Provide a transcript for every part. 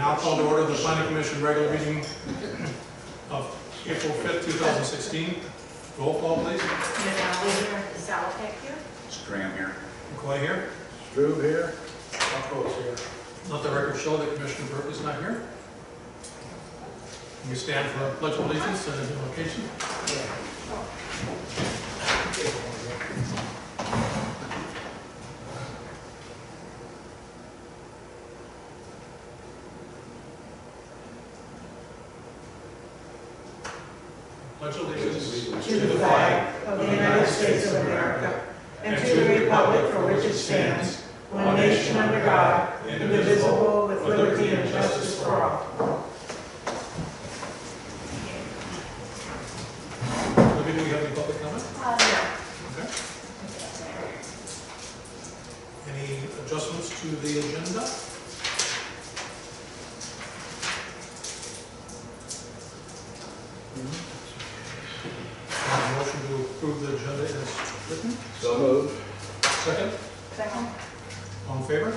Now call to order the Planning Commission regular meeting of April 5th, 2016. Roll call, please. McNally here, Salopek here. Graham here. McCoy here. Strube here. Rocco's here. Let the record show that Commissioner Burke is not here. We stand for our pledge of allegiance and invocation. Pledge allegiance To the flag of the United States of America and to the republic for which it stands, one nation under God, indivisible, with liberty and justice for all. Libby, do we have any public comment? No. Okay. Any adjustments to the agenda? Motion to approve the agenda as written? So moved. Second? Second. All in favor?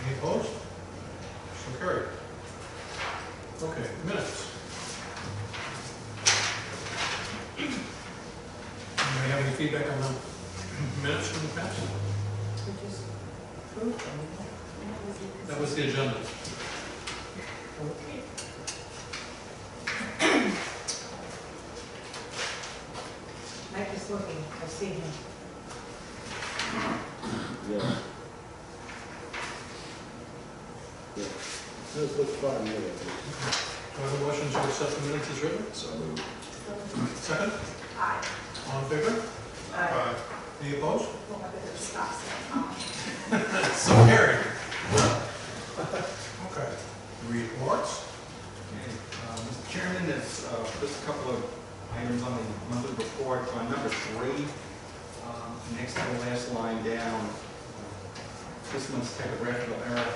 Any opposed? So carried. Okay, minutes. Anybody have any feedback on the minutes from the past? That was the agenda. Mike is looking, I see him. Yeah. Yeah. This looks fine, yeah. Do I have a motion to accept the minutes as written? So moved. Second? Aye. All in favor? Aye. Any opposed? Well, I better stop saying So carried. Okay. Reports? Mr. Chairman, there's just a couple of items on the monthly report. On number 3, next to the last line down, this one's typographical error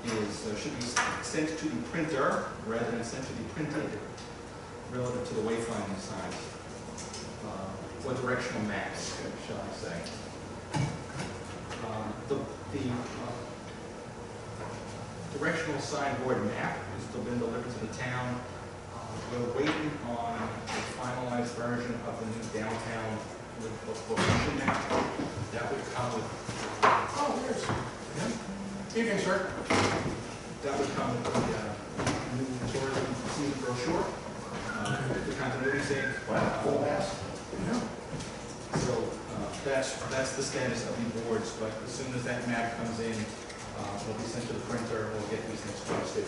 should be sent to the printer rather than sent to be printed relative to the wayfinding signs, or directional maps, shall I say. The directional signboard map has still been delivered to the town. We're waiting on a finalized version of the new downtown location map. That would come with. Oh, there's. Yeah. Evening, sir. That would come with the new tourism scene brochure. The continuity thing. Full mass. Yeah. So that's the status of the boards. But as soon as that map comes in, it'll be sent to the printer. We'll get these things posted.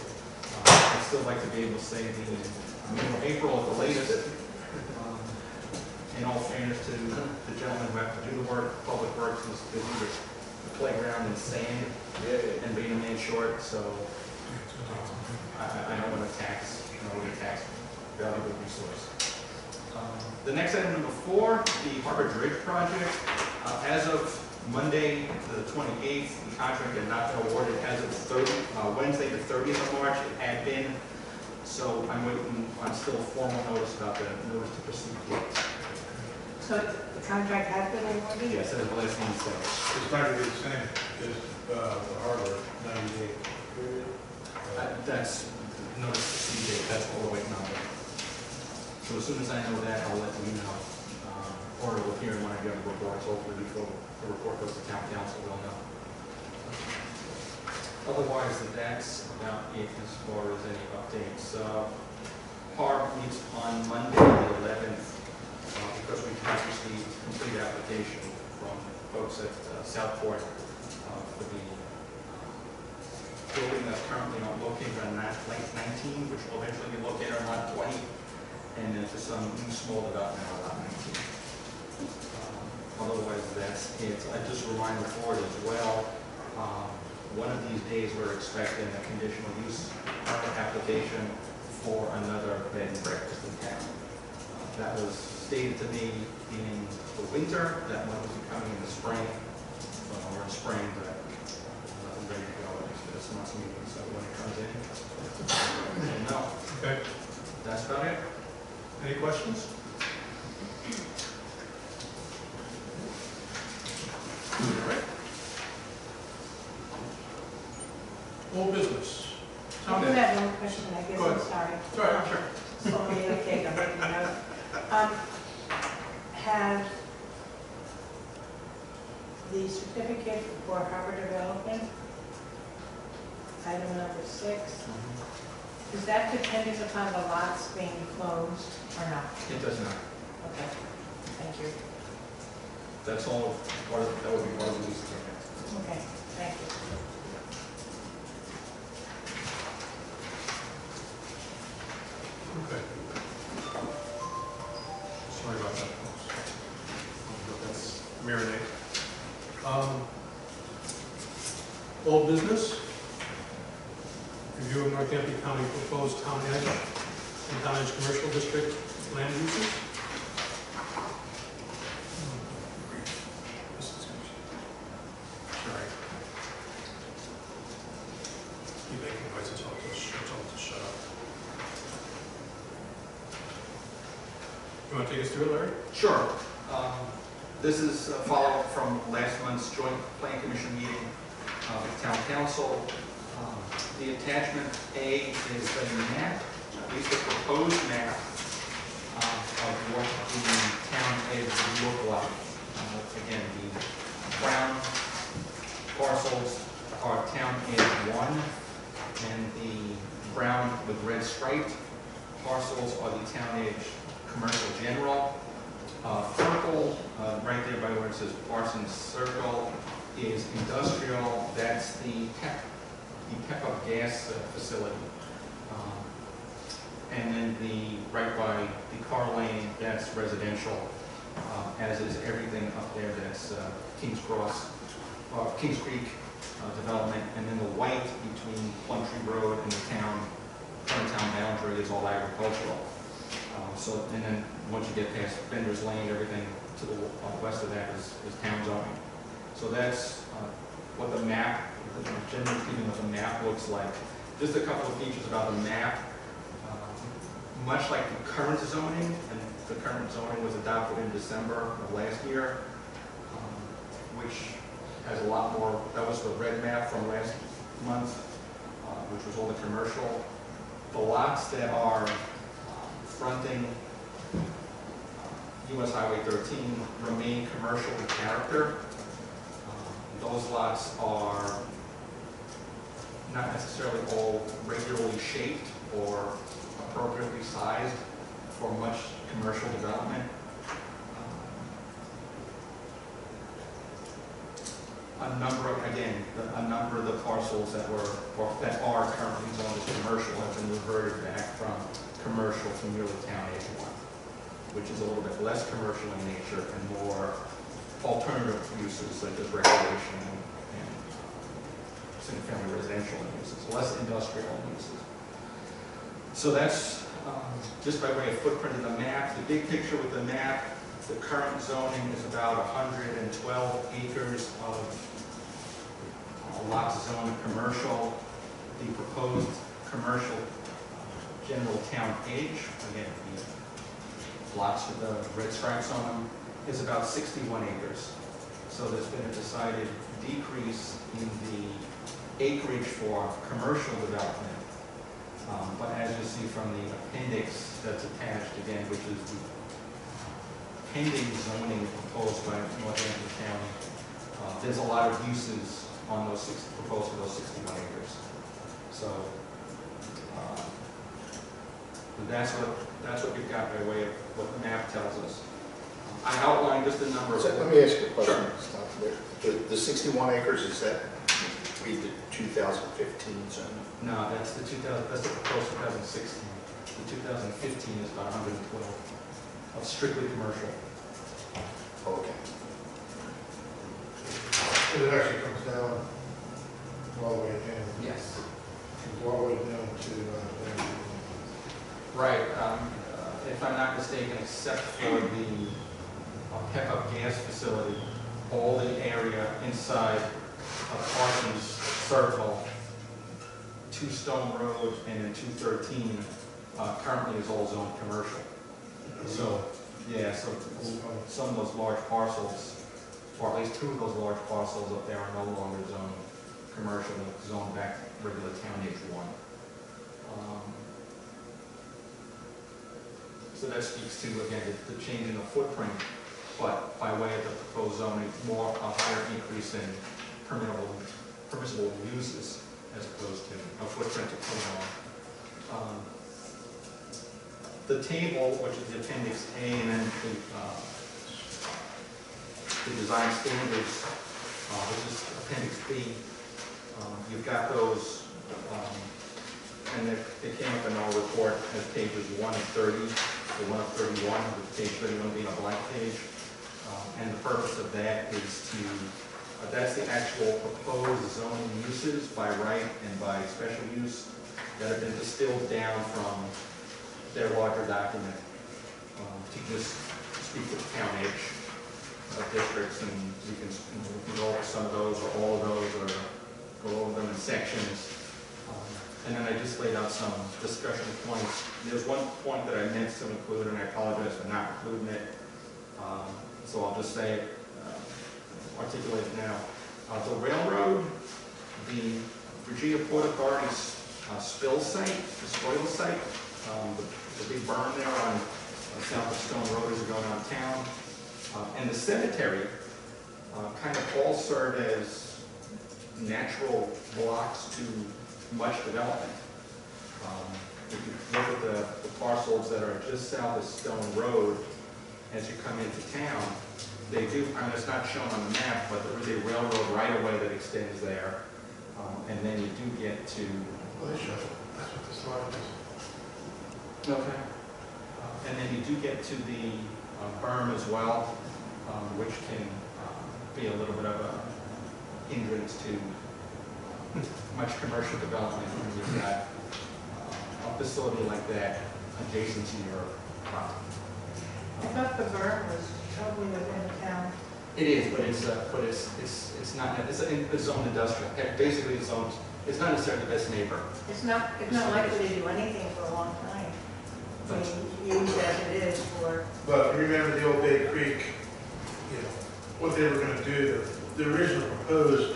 I'd still like to be able to say the middle of April at the latest. In all fairness to the gentleman who have to do the work, Public Works is busy with the playground and sand and being a man short, so I don't want to tax valuable resource. The next item, number 4, the Harbor Bridge project. As of Monday, the 28th, the contract had not been awarded. As of Wednesday, the 30th of March, it had been. So I'm waiting on still a formal notice about the notice to proceed date. So the contract has been awarded? Yes, that is the last one said. It's not going to be the same as the harbor 90-day period. That's notice to proceed date. That's what we're waiting on. So as soon as I know that, I'll let you know. Or it'll appear in one of the other reports. Hopefully before the report goes to town council, we'll know. Otherwise, that's about it as far as any updates. HARB meets on Monday the 11th because we have received complete application from folks at Southport for the building that's currently not located on Lake 19, which will eventually be located on Lot 20, and then for some new small development on Lot 19. Otherwise, that's it. I just remind the board as well. One of these days, we're expecting a conditional use permit application for another bed and breakfast in town. That was stated to me in the winter. That one was coming in the spring. We're in spring, but nothing ready to go for this month's meeting. So when it comes in, we'll know. Okay. That's about it. Any questions? All right. Old business. question, I guess, Go I'm ahead. sorry. It's all right, sure. Slow me, okay, I'm making a note. Have the certificate for harbor development, item number 6, is that dependent upon the lots being closed or not? It does not. Okay, thank you. That's all part of, that would be part of the lease agreement. Okay, thank you. Okay. Sorry about that, folks. But that's marinade. Old business. Review of Northampton County proposed town edge and town edge commercial district land uses. Sorry. Keep making noises, I'll just shut up. You want to take us through it, Larry? Sure. This is a follow-up from last month's joint plan commission meeting with town council. The attachment A is a map, at least a proposed map of what the town edge would look like. Again, the brown parcels are town edge 1, and the brown with red striped parcels are the town edge commercial general. Purple, right there by where it says Parsons Circle, is industrial. That's the PEP gas facility. And then right by the car lane, that's residential, as is everything up there that's Kings Creek development. And then the white between Plum Tree Road and the current town boundary is all agricultural. And then once you get past Bender's Lane, everything to the west of that is town zoning. So that's what the map, generally speaking, what the map looks like. Just a couple of features about the map. Much like the current zoning, and the current zoning was adopted in December of last year, which has a lot more. That was the red map from last month, which was all the commercial. The lots that are fronting US Highway 13 remain commercial in character. Those lots are not necessarily all regularly shaped or appropriately sized for much commercial development. A number of the parcels that are currently zoned as commercial have been reverted back from commercial to merely town edge 1, which is a little bit less commercial in nature and more alternative uses such as recreation and single-family residential uses, less industrial uses. So that's just by way of footprint of the map. The big picture with the map, the current zoning is about 112 acres of lots zoned commercial. The proposed commercial general town edge, again, the lots with the red stripes on them, is about 61 acres. So there's been a decided decrease in the acreage for commercial development. But as you see from the appendix that's attached again, which is the pending zoning proposed by Northampton County, there's a lot of uses on those proposed for those 61 acres. So that's what we've got by way of what the map tells us. I outlined just a number of. So let me ask you a question. Sure. Stop there. The 61 acres, is that read the 2015 zone? No, that's the proposed 2016. The 2015 is about 112 of strictly commercial. Okay. It actually comes down all the way down, Yes. all the way down to, Right. If I'm not mistaken, except for the PEP gas facility, all the area inside of Parsons Circle, 2 Stone Road, and then 213 currently is all zoned commercial. So, yeah, so some of those large parcels, or at least 2 of those large parcels up there are no longer zoned commercial, they're zoned back regular town edge 1. So that speaks to, again, the change in the footprint, but by way of the proposed zoning, more a higher increase in permissible uses as opposed to a footprint to put on. The table, which is the appendix A, and then the design standards, which is appendix B, you've got those, and they came up in our report as pages 1 of 30, or 1 of 31, with page 31 being a blank page. And the purpose of that is to, that's the actual proposed zoning uses by right and by special use that have been distilled down from their larger document to just speak to the town edge districts, and we can go over some of those or all of those or go over them in sections. And then I just laid out some discussion points. There's one point that I meant to include, and I apologize for not including it. So I'll just say, articulate it now. The railroad, the Virginia Port Authority's spill site, the spoil site, the big berm there on south of Stone Road as you're going out of town, and the cemetery kind of all serve as natural blocks to much development. If you look at the parcels that are just south of Stone Road, as you come into town, they do, I mean, it's not shown on the map, but there is a railroad right-of-way that extends there. And then you do get to... Well, they show it. That's what the slide is. Okay. And then you do get to the berm as well, which can be a little bit of a hindrance to much commercial development when you've got a facility like that adjacent to your property. I thought the berm was totally within town. It is, but it's not. It's its own industrial. Basically, its own. It's not necessarily the best neighbor. It's not likely to do anything for a long time. I mean, used as it is for. But remember the old Bay Creek, you know, what they were gonna do, the original proposed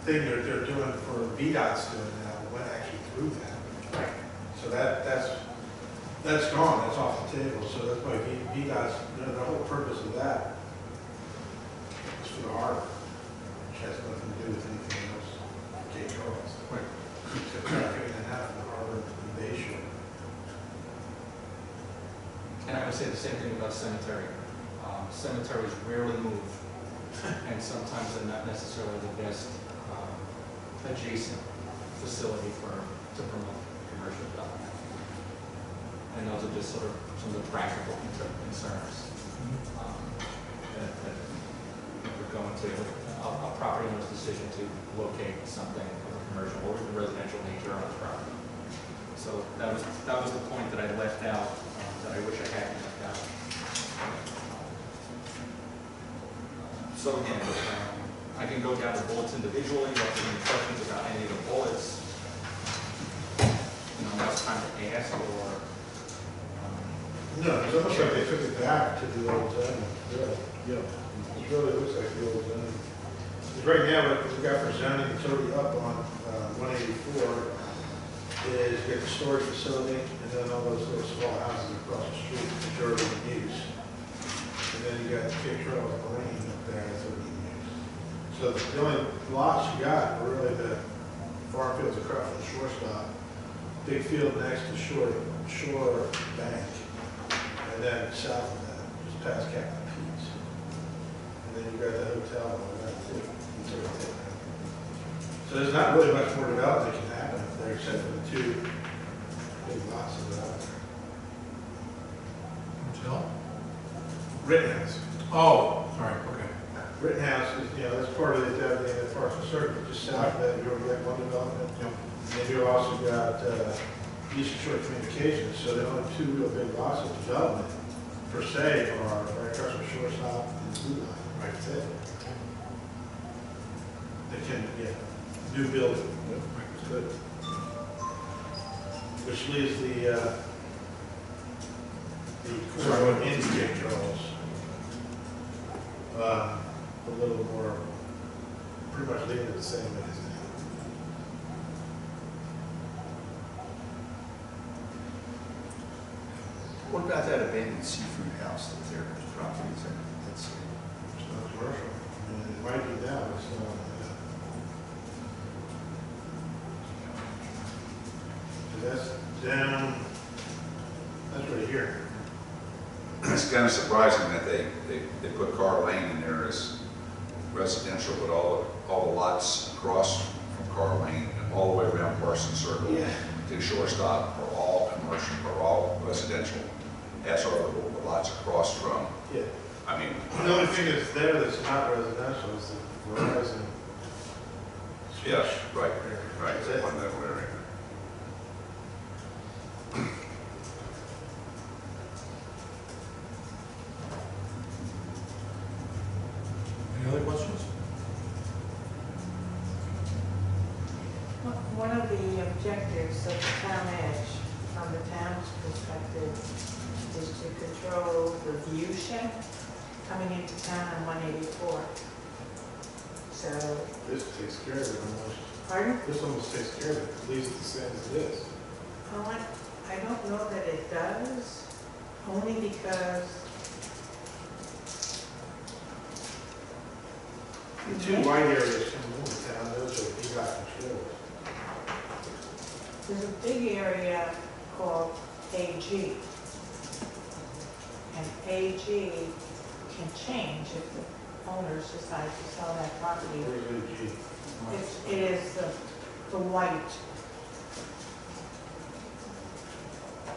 thing they're doing for VDOT's doing now went actually through that. Right. So that's gone, that's off the table, so that's why VDOT's, the whole purpose of that is for the harbor, which has nothing to do with anything else, Cape Charles. Right. Keeps the traffic in and out of the harbor and Bay Shore. And I would say the same thing about cemetery. Cemeteries rarely move, and sometimes they're not necessarily the best adjacent facility to promote commercial development. And those are just sort of some of the practical concerns that would go into a property owner's decision to locate something of a commercial or the residential nature on the property. So that was the point that I left out that I wish I hadn't left out. So again, I can go down the bullets individually. If there's any questions about any of the bullets, now it's time to ask or. No, it's almost like they took it back to the old zoning. Yeah. It really looks like the old zoning. Because right now, what we've got for zoning, it's already up on 184, is you got the storage facility, and then all those little small houses across the street, which are already in use. And then you got Cape Charles Marine up there, that's already in use. So the only lots you got are really the farm fields across from the shortstop, big field next to Shore Bank, and then south of that, just past Captain Pete's. And then you got the hotel and that's it. So there's not really much more development that can happen up there except for the two big lots that are out there. Hotel? Rittenhouse. Oh, sorry, okay. Rittenhouse is, that's part of the partial circuit, just south of that, you already got one development. Yep. And then you also got Eastern Shore Communications, so the only two real big lots of development per se are right across from Shortstop and Blue Line. Right. That's it. They can, new building. It's good. Which leaves the core in Cape Charles a little more, pretty much leaving it the same as it is now. What about that abandoned seafood house that's there, there's properties there? That's, It's not commercial. I mean, it might be now, but it's not. So that's down, that's right here. It's kind of surprising that they put Carr Lane in there as residential, but all the lots across from Carr Lane and all the way around Parsons Circle to Shortstop are all commercial, are all residential, as are the lots across from, Yeah. I mean. The only thing that's there that's not residential is the Verizon. Yeah, right, right, That's it. on that area. Any other questions? One of the objectives of the town edge, from the town's perspective, is to control the view shed coming into town on 184. So, This takes care of it almost. pardon? This almost takes care of it. It leaves it the same as it is. Oh, I don't know that it does, only because The two white areas coming into town, those are VDOT controlled. there's a big area called AG. And AG can change if the owners decide to sell that property. Where's AG? It is the white,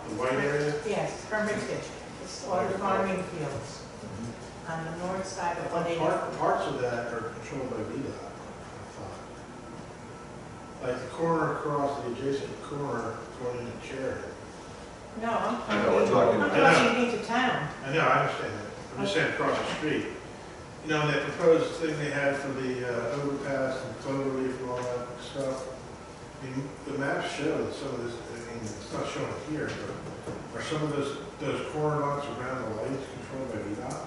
The white area? yes, Hermitage. It's all the farming fields on the north side of 184. Parts of that are controlled by VDOT, I thought. Like the corner across, the adjacent corner going into Cherry. No, I'm I know, we're talking- talking into town. I know, I understand that. I'm just saying across the street. You know, that proposed thing they had for the overpass and Cloverleaf and all that stuff. I mean, the maps show that some of this, I mean, it's not showing it here, but are some of those corner lots around the lights controlled by VDOT?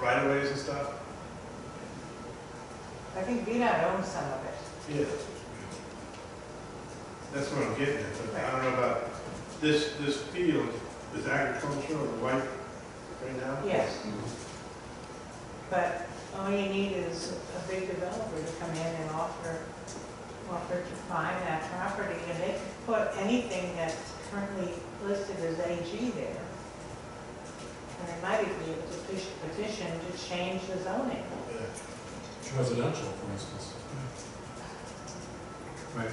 Right-of-ways and stuff? I think VDOT owns some of it. Yeah. That's what I'm getting at, but I don't know about, this field is agricultural, the white right now? Yes. But all you need is a big developer to come in and offer to buy that property, and they could put anything that's currently listed as AG there. And they might even be able to petition to change the zoning. Yeah. It's residential, for instance. Right.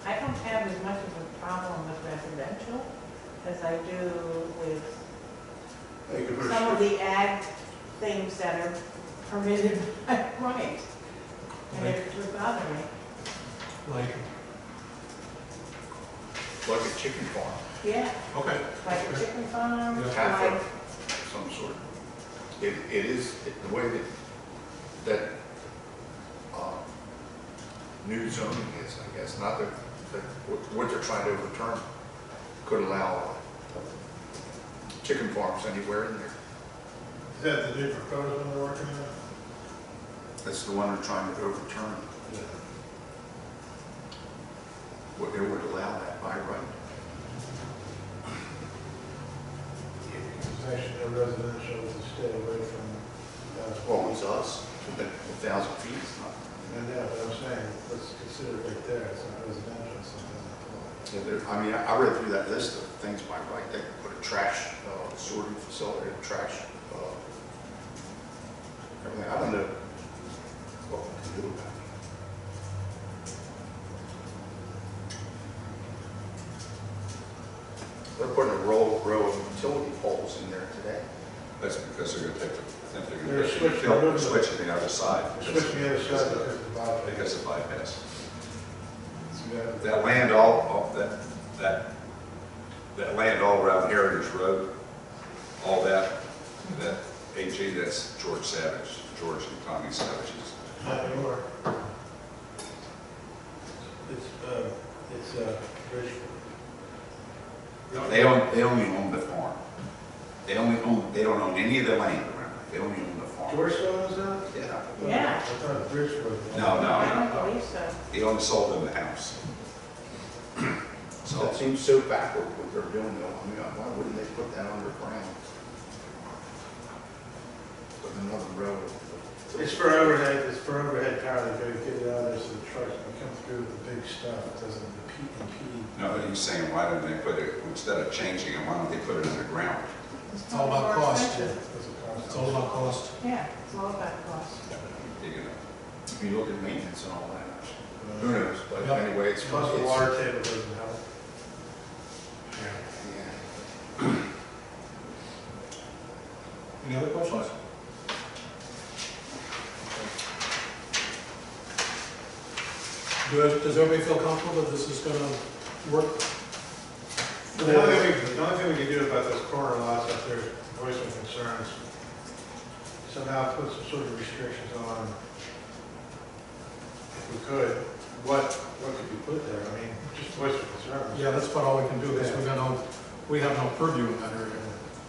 I don't have as much of a problem with residential as I do with Hey, you could put a some of strip- the ag things that are permitted by right. And it would bother me. Like, like a chicken farm, Yeah, okay. like a chicken farm, Yeah. half like, of some sort. It is, the way that new zoning is, I guess, not that what they're trying to overturn could allow chicken farms anywhere in there. Is that the new proposal they're working on? That's the one they're trying to overturn. Yeah. It would allow that by right. It's actually no residential, to stay away from. Well, it's us, 1,000 feet is not. I know, but I'm saying, let's consider it right there, it's not residential, so it doesn't apply. Yeah, I mean, I read through that list of things by right. They could put a trash sorting facility, a trash, everything. I don't know what we can do about it. They're putting a row of utility poles in there today. That's because they're gonna take the, I think They're they're switching- gonna switch to the other side. Switching the other side because of the bypass. Because of bypass. See that? That land that land all around Heritage Road, all that AG, that's George Savage, George and Tommy Savage's. Not anymore. It's Bridgeport. They only own the farm. They don't own any of the land around it. They only own the farm. George still owns that? Yeah. Yeah. I thought Bridgeport. No, no. I don't believe so. He only sold them the house. So it seems so backward what they're doing though. I mean, why wouldn't they put that underground? Put another road. It's for overhead power, they go get it out of there so the trucks can come through with the big stuff, it doesn't impede. No, but he's saying, why don't they put it, instead of changing it, why don't they put it underground? It's all about more cost. expensive. That's a cost. It's all about cost. Yeah, it's all about cost. Dig it up. If you look at maintenance and all that, who knows? But Yep. anyway, it's. Plus the water table doesn't help. Yeah. Any other questions? Does everybody feel comfortable that this is gonna work? The only thing we can do about those corner lots up there, voice some concerns, somehow put some sort of restrictions on, if we could, what could be put there? I mean, just voice some concerns. Yeah, that's about all we can do, because we have no purview in that area.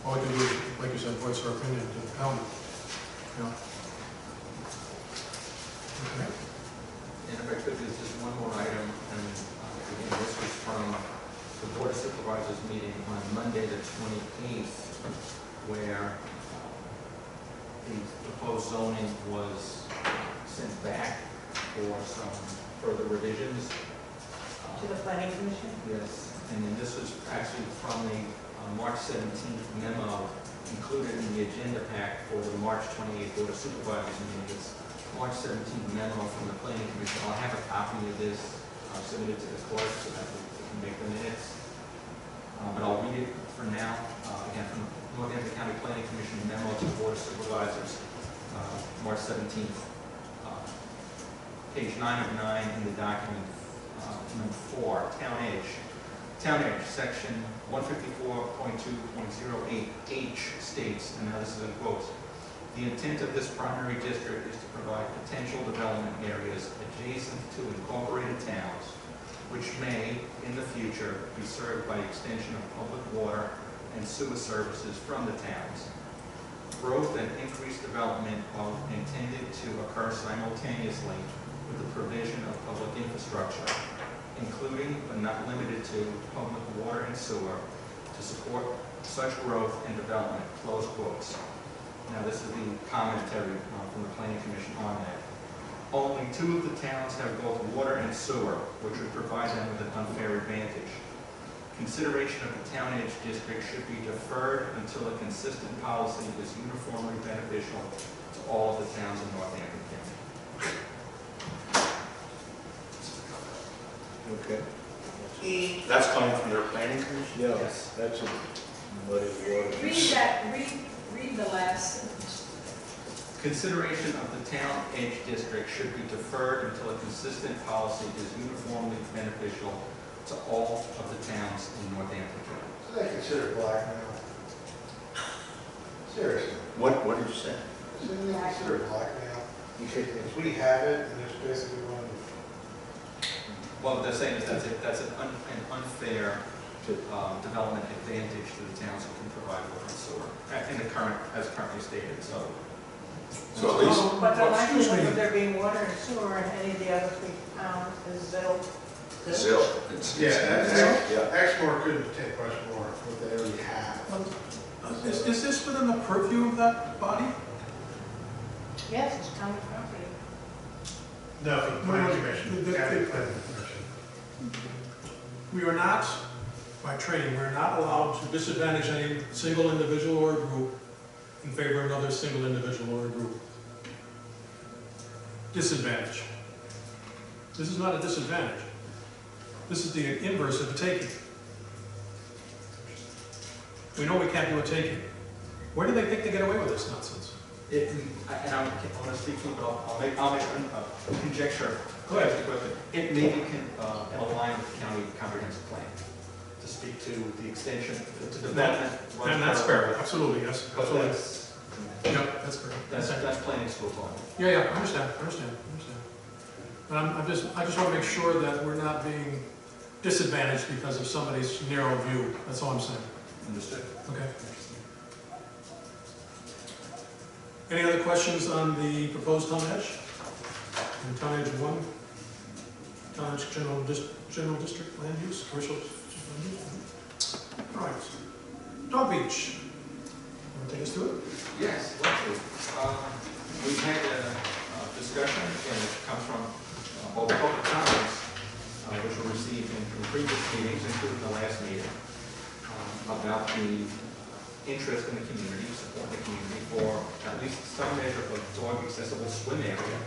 All we can do is, like you said, voice our opinion to the county. Yeah. Okay. And if I could, there's just one more item, and again, this was from the Board of Supervisors meeting on Monday, the 28th, where the proposed zoning was sent back for some further revisions. To the planning commission? Yes, and then this was actually from the March 17th memo included in the agenda pack for the March 28th Board of Supervisors meeting. It's March 17th memo from the planning commission. I'll have a copy of this submitted to the clerk so that we can make the minutes. But I'll read it for now. Again, from Northampton County Planning Commission memo to the Board of Supervisors, March 17th. Page 9 of 9 in the document, number 4, Town Edge. Town Edge, section 154.2.08H states, and now this is in quotes, the intent of this primary district is to provide potential development areas adjacent to incorporated towns, which may, in the future, be served by extension of public water and sewer services from the towns. Growth and increased development are intended to occur simultaneously with the provision of public infrastructure, including but not limited to public water and sewer, to support such growth and development, close quotes. Now, this is the commentary from the Planning Commission on that. Only 2 of the towns have both water and sewer, which would provide them with an unfair advantage. Consideration of the Town Edge district should be deferred until a consistent policy is uniformly beneficial to all of the towns in Northampton County. Okay. That's coming from their Planning Commission? Yeah, Yes. that's a muddy water. Read the last sentence. Consideration of the Town Edge district should be deferred until a consistent policy is uniformly beneficial to all of the towns in Northampton County. So they consider blackmail. Seriously, What did you say? so they consider blackmail. You said If we have it, and there's basically one, Well, what they're saying is that's an unfair development advantage to the towns who can provide water and sewer, in the as currently stated, so. So at least, But the Well, excuse likelihood me. of there being water and sewer in any of the other 3 towns is zero. Zill. It's- Exmoor couldn't take much more what they already have. Is this within the purview of that body? Yes, it's county property. No, for the planning commission, county planning commission. We are not, by training, we're not allowed to disadvantage any single individual or group in favor of another single individual or group. Disadvantage. This is not a disadvantage. This is the inverse of a taking. We know we can't do a taking. Where do they think they get away with this nonsense? And I want to speak to it, but I'll make a conjecture. Go ahead. It may be in line with the county comprehensive plan to speak to the extension, to development. And that's fair, absolutely, yes. But Absolutely. that's, Yeah, that's fair. that's planning school law. Yeah, I understand. But I just want to make sure that we're not being disadvantaged because of somebody's narrow view. That's all I'm saying. Understood. Okay. Any other questions on the proposed town edge? And town edge 1, town edge general district land use, commercial All right. Dog Beach. Want to take us to it? Yes, let's see. We've had a discussion, and it comes from both public comments, which were received in previous meetings, including the last meeting, about the interest in the community, support the community for at least some measure of dog accessible swim area.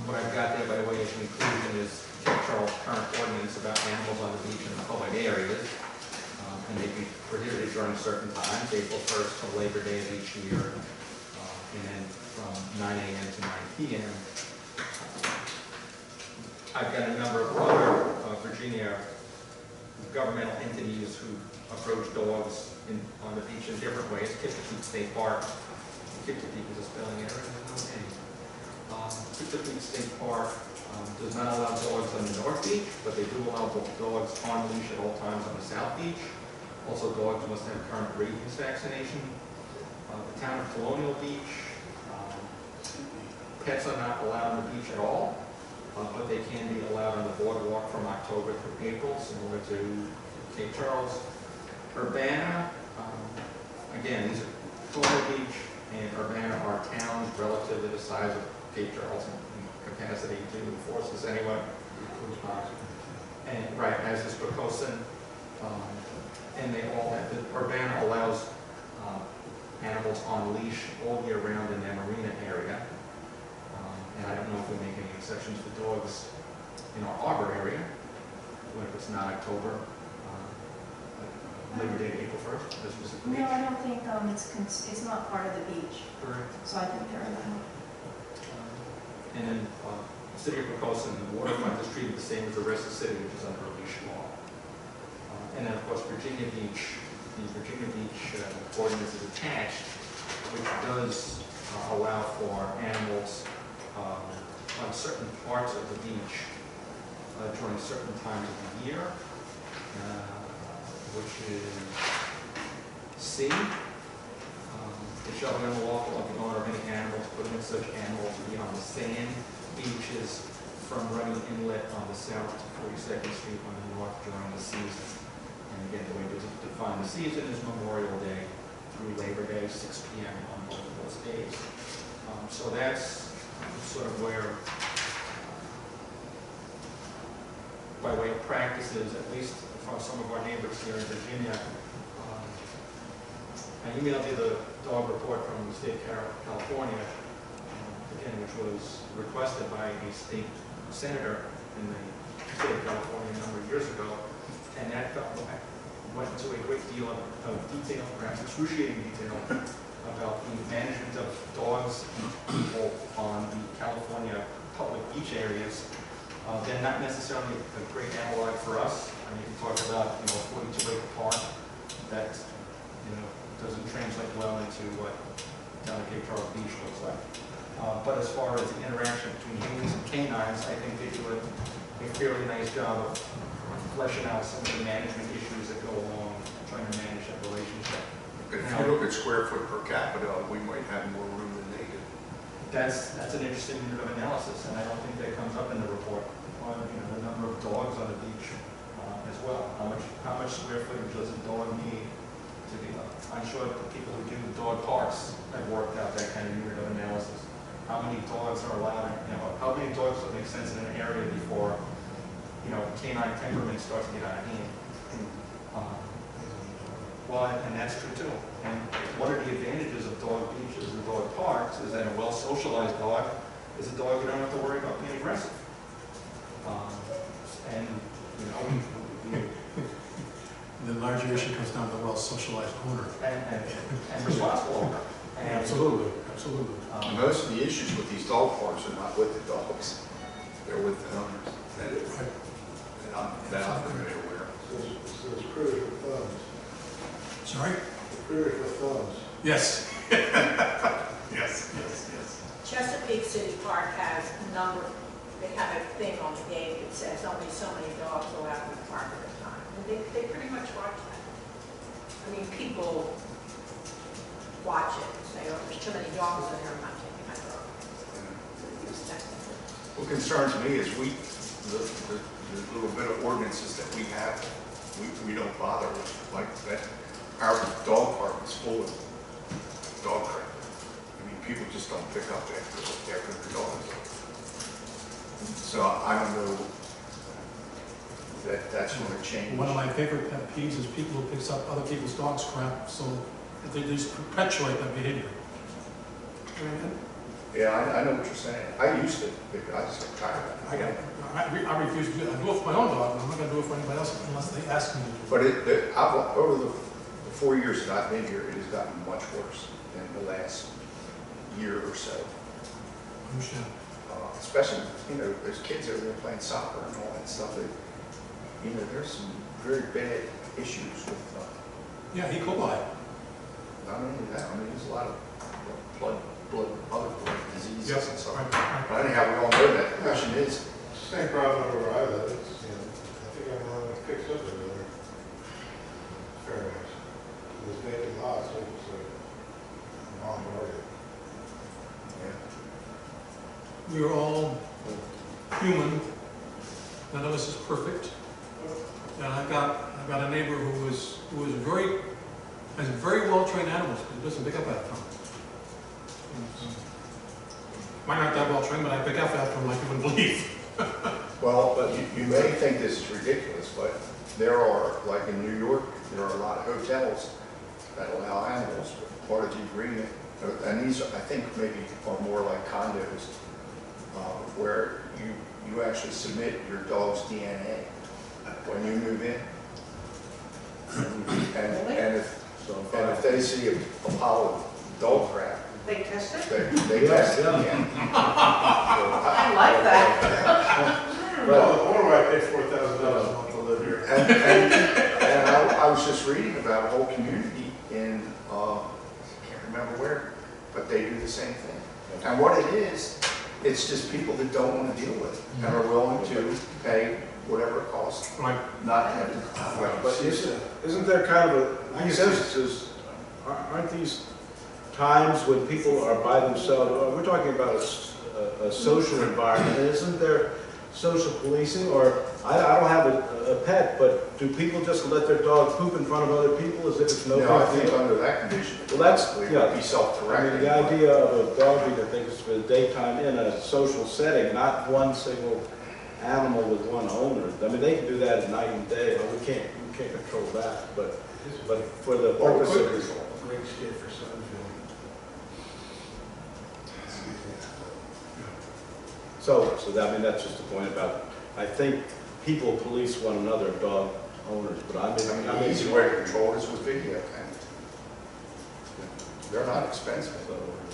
What I've got there by way of conclusion is Cape Charles' current ordinance about animals on the beach and public areas. And they be prohibited during certain times, April 1st to Labor Day of each year, and then from 9 a.m. to 9 p.m. I've got a number of other Virginia governmental entities who approach dogs on the beach in different ways. Kittapee State Park, Kittapee is a spelling error, there's no name. Kittapee State Park does not allow dogs on the North Beach, but they do allow dogs on leash at all times on the South Beach. Also, dogs must have current rabies vaccination. The town of Colonial Beach, pets are not allowed on the beach at all, but they can be allowed on the boardwalk from October through April, similar to Cape Charles. Urbana, again, these are Colonial Beach and Urbana are towns relative to the size of Cape Charles in capacity to enforce this anyway. And right, as is Poquoson, and they all have, Urbana allows animals on leash all year round in their marina area. And I don't know if we make any exceptions for dogs in our harbor area, when it's not October, Labor Day, April 1st, this was the beach. No, I don't think it's not part of the beach, Correct. so I think they're allowed. And then the city of Poquoson, the waterfront is treated the same as the rest of the city, which is under a leash law. And then, of course, Virginia Beach, the Virginia Beach ordinance is attached, which does allow for animals on certain parts of the beach during certain times of the year, which is C. It shall be unlawful of the owner of any animals putting such animals to be on the sand beaches from Running Inlet on the south to 42nd Street on the north during the season. And again, the way to define the season is Memorial Day through Labor Day, 6 p.m. on both of those days. So that's sort of where, by way of practices, at least from some of our neighbors here in Virginia, I emailed you the dog report from the state of California, again, which was requested by a state senator in the state of California a number of years ago, and that went into a great deal of detail, perhaps excruciating detail, about the management of dogs and people on the California public beach areas. They're not necessarily a great analog for us. I mean, you talk about, a 42-acre park that, doesn't translate well into what down at Cape Charles Beach looks like. But as far as the interaction between humans and canines, I think they do a fairly nice job of fleshing out some of the management issues that go along trying to manage that relationship. If you look at square foot per capita, we might have more room than they do. That's an interesting unit of analysis, and I don't think that comes up in the report. The number of dogs on the beach as well. How much square footage does a dog need to be? I'm sure the people who do dog parks have worked out that kind of unit of analysis. How many dogs are allowed? How many dogs would make sense in an area before canine temperament starts to get out of hand? Well, and that's true too. And one of the advantages of dog beaches and dog parks is that a well-socialized dog is a dog you don't have to worry about being aggressive. The larger issue comes down to the well-socialized owner. And responsible owner. Absolutely. Most of the issues with these dog parks are not with the dogs, they're with the owners. Right. And I'm familiar with. So it's critters with thumbs. Sorry? Critters with thumbs. Yes. Yes. Chesapeake City Park has a number, they have a thing on the gate that says only so many dogs allowed in the park at a time. And they pretty much watch that. I mean, people watch it and say, oh, there's too many dogs in there, I'm not taking my dog. What concerns me is the little bit of ordinances that we have, we don't bother with, like that. Our dog park is full of dog crap. I mean, people just don't pick up after their dogs. So I don't know that that's going to change. One of my favorite pet peeves is people who picks up other people's dogs' crap, so they just perpetuate that behavior. Yeah, I know what you're saying. I used to, I just got tired of it. I refuse to do it. I do it for my own dog, but I'm not gonna do it for anybody else unless they ask me to. But over the 4 years that I've been here, it has gotten much worse in the last year or so. Understand. Especially, there's kids over there playing soccer and all that stuff. That, there's some very bad issues with, Yeah, E. coli. not only that, I mean, there's a lot of other blood diseases Yes, and stuff. right. But anyhow, we all know that. The question is, Same problem where I live, it's, I think I'm the one that picks up everywhere. Very much. There's vacant lots, so it's a long market. yeah. We are all human. None of us is perfect. And I've got a neighbor who has very well trained animals, but he doesn't pick up after them. Mine aren't that well trained, but I pick up after them like you wouldn't believe. Well, but you may think this is ridiculous, but there are, like in New York, there are a lot of hotels that allow animals, part of the agreement, and these, I think, maybe are more like condos, where you actually submit your dog's DNA when you move in. And if they see a pile of dog crap, They test it? they test it. Yeah. Yeah. I like that. Well, the owner might pay $4,000 a month to live here. And I was just reading about a whole community in, I can't remember where, but they do the same thing. And what it is, it's just people that don't want to deal with it and are willing to pay whatever it costs Right. not to have to. But isn't there kind of these instances, aren't these times when people are by themselves, we're talking about a social environment, and isn't there social policing? Or, I don't have a pet, but do people just let their dog poop in front of other people as if it's no big No, deal? I think under that condition, Well, that's, it would yeah. be self-correcting. I mean, the idea of a dog beat, I think, is for the daytime in a social setting, not one single animal with one owner. I mean, they can do that at night and day. Well, we can't control that, But for the Or purpose could of, control. great skid for Sunfield. so that, I mean, that's just the point about, I think people police one another, dog owners, but I I mean, mean, the easy way to control it is with video cameras. They're not expensive.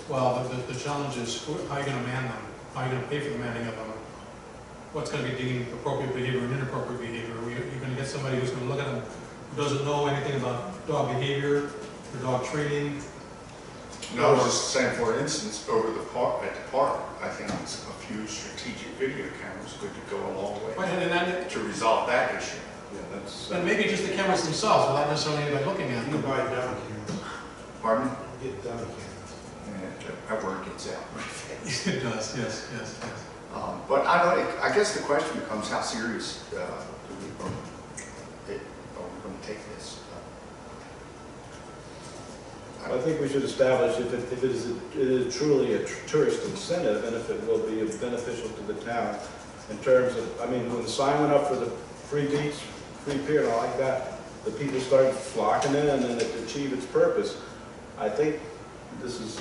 Well, the challenge is how are you gonna man them? How are you gonna pay for the manning of them? What's gonna be deemed appropriate behavior and inappropriate behavior? You're gonna get somebody who's gonna look at them, who doesn't know anything about dog behavior, or dog training. No, I was just saying, for instance, over the park, at the park, I think it's a few strategic video cameras could go a long way to resolve that issue. yeah, that's. And maybe just the cameras themselves, without necessarily anybody looking at You can them. buy dummy cameras. Pardon? Get dummy cameras. Yeah, that word gets out. It does, yes. But I guess the question becomes, how serious are we going to take this? I think we should establish if it is truly a tourist incentive, and if it will be beneficial to the town in terms of, I mean, when the sign went up for the free beach, free pier and all like that, the people started flocking in and then it achieved its purpose. I think this is,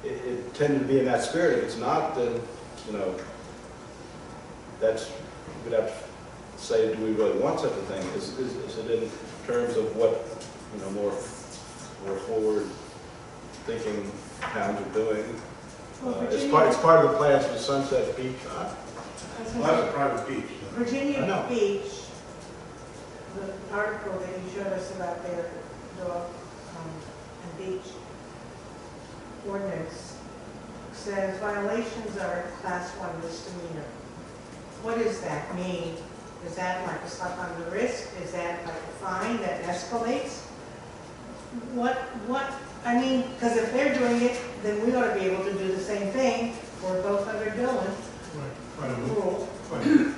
it tended to be in that spirit. If it's not, then, that's, we'd have to say, do we really want such a thing? Is it in terms of what, more forward-thinking towns are doing? Well, It's part of the plans for Sunset Beach. Well, that's a private beach. so. I Virginia know. Beach, the article that you showed us about their dog and beach ordinance says violations are class 1 misdemeanor. What does that mean? Is that like a slap on the wrist? Is that like a fine that escalates? I mean, because if they're doing it, then we ought to be able to do the same thing. We're both under Dylan Right. rules. Right.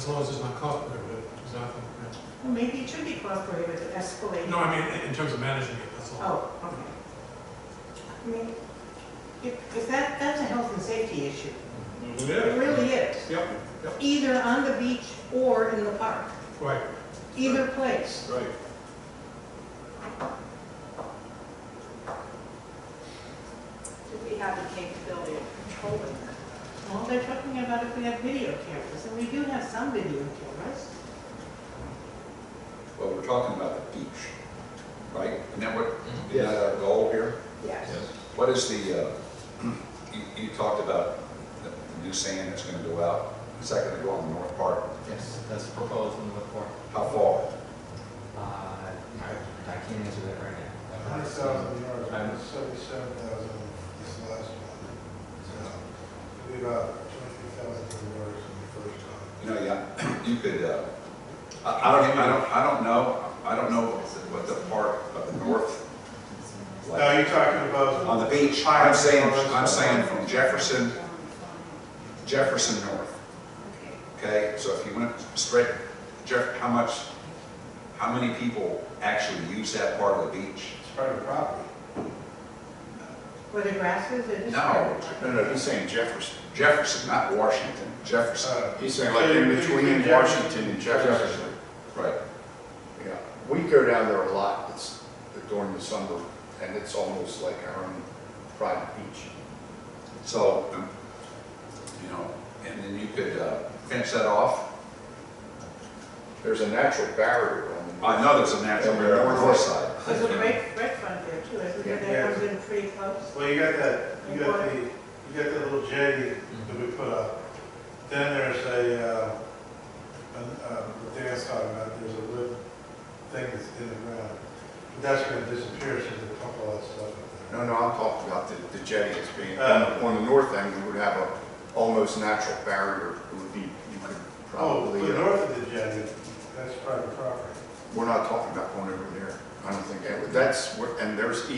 as long as it's not cost prohibitive, exactly. yeah. Well, maybe it should be cost prohibitive to escalate. No, I mean, in terms of managing it, that's all. Oh, okay. I mean, if that's a health and safety issue. It really is. Yep, yep, Either on the beach or in the park, right. either place. Right. Do we have the capability of controlling that? Well, they're talking about if we have video cameras, and we do have some video cameras. Well, we're talking about the beach, right? Isn't that what, is Yes. that our goal here? Yes. What is the, you talked about the new sand that's gonna go out, is that gonna go on the north part? Yes, that's proposed in the report. How far? I can't answer that right now. 100,000 yards, I'm- 77,000 this last one. So, it'll be about 23,000 yards in the first time. You know, yeah, you could, I don't know what the part of the north, Now, like, you're talking about. on the beach, I'm saying from Jefferson north, okay? So if you went straight, how many people actually use that part of the beach? It's private property. Where the grass is, it is. No. No, he's saying Jefferson. Jefferson, not Washington, Jefferson. He's saying like in between Washington and Jefferson. Right. Yeah, we go down there a lot, it's during the summer, and it's almost like our own private beach. So, you know, and then you could fence that off. There's a natural barrier on the. I know there's a natural barrier on the north side. There's a break front there too, isn't there? Yeah. That comes in pretty close. Well, you got that little jetty that we put up. Then there's what Dan's talking about, there's a wood thing that's in the ground. But that's gonna disappear, so they pump all that stuff up there. No, I'm talking about the jetty as being, on the north end, we would have a almost natural barrier. It would be, you could Oh, probably, the north of the jetty, that's private property. we're not talking about going over there. I don't think, that's, and there's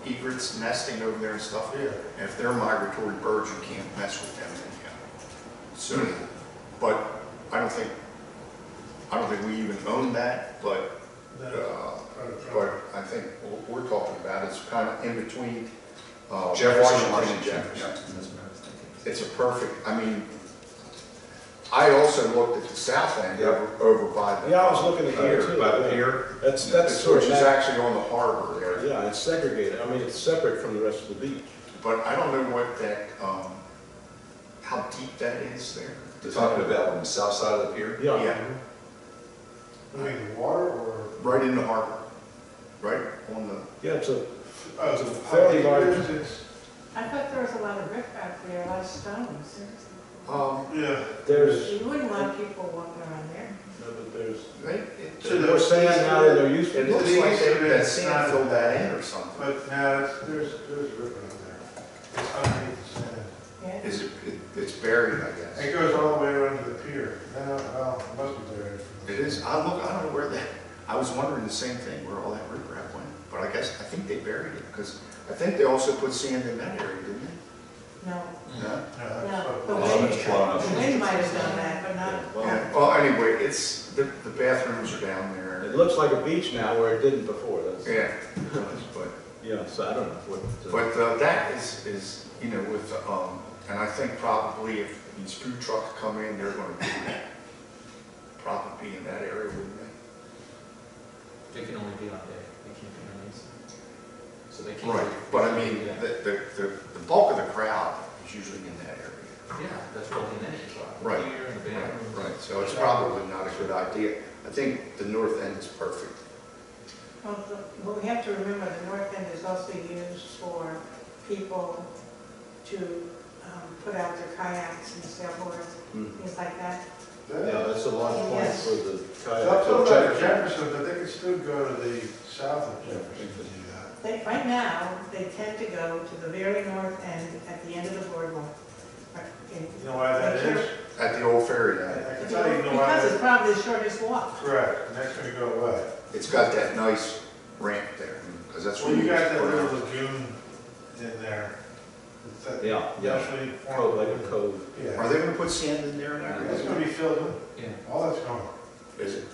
egrets nesting over there and stuff. Yeah. And if they're migratory birds, you can't mess with them anyhow. So, but I don't think we even own that, but, That's private but property. I think what we're talking about is kind of in between, Jefferson, Washington and yeah. Jefferson. That's what I was thinking. It's a perfect, I mean, I also looked at the south end Yeah. over by the. Yeah, I was looking at here too. By the pier. That's sort Which of, is actually on the harbor there. yeah, it's segregated. I mean, it's separate from the rest of the beach. But I don't know what that, how deep that is there. You're talking about on the south side of the pier? Yeah. Yeah, I mean, the water or? right in the harbor, right on the, Yeah, it's a, Oh, It's a how fairly deep large- it is, it's, I thought there was a lot of riprap there, a lot of stones. yeah. there's, You wouldn't want people walking around there. no, but there's it more sand now than there used to it be. looks like that sand filled that in or something. But now, there's river out there. It's underneath the sand. Yeah. Is it's buried, I guess. It goes all the way around to the pier. No, well, it must be buried. It is, I don't know where that, I was wondering the same thing, where all that riprap went. But I think they buried it, because I think they also put sand in that area, didn't they? No, No? No, no, that's the what- Oh, wind, it's blown up. the wind might have done that, but not. Yeah, well, anyway, it's, the bathrooms are down there. It looks like a beach now where it didn't before. That's, Yeah, it does, but. yeah, so I don't know what. But that is, you know, with, and I think probably if these food trucks come in, they're gonna do that. Probably be in that area, wouldn't they? They can only be on day, they can't be on nights. So they can't. Right, but I mean, the bulk of the crowd is usually in that area. Yeah, that's what the amenities are. Right, Here and the bathrooms. Right, so it's probably not a good idea. I think the north end is perfect. Well, we have to remember the north end is also used for people to put out their kayaks and sailboards, things like that. Yeah, that's a launch point Yes. for the It's kayak. up So to Jefferson- Jefferson, but they can still go to the south of Jefferson to do that. Right now, they tend to go to the very north end at the end of the boardwalk. You know why that is? At the old ferry, I can tell you know why Because that it's probably the shortest walk. Correct, and that's gonna go away. it's got that nice ramp there, because that's Well, where you you got used to that put little out. lagoon in there It's that Yeah, yeah. naturally Cove, formed. like a cove. Yeah. Are they gonna put sand in there and It's everything? gonna be filled in, Yeah. all that's coming. Is it?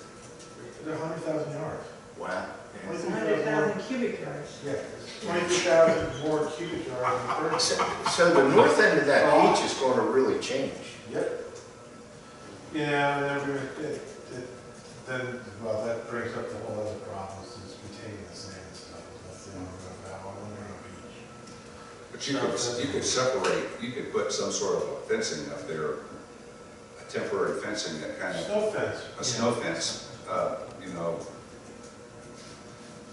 They're 100,000 yards. Wow. It's 100,000 cubic yards. Yeah, it's 22,000 more cubic yards. So the north end of that beach is gonna really change. Yep. Yeah, and then then, well, that brings up the whole other problems, is retaining the sand and stuff. That's the only real battle when we're on a beach. But you could separate, you could put some sort of fencing up there, a temporary fencing that kind of, Snow fence. a snow fence, you know,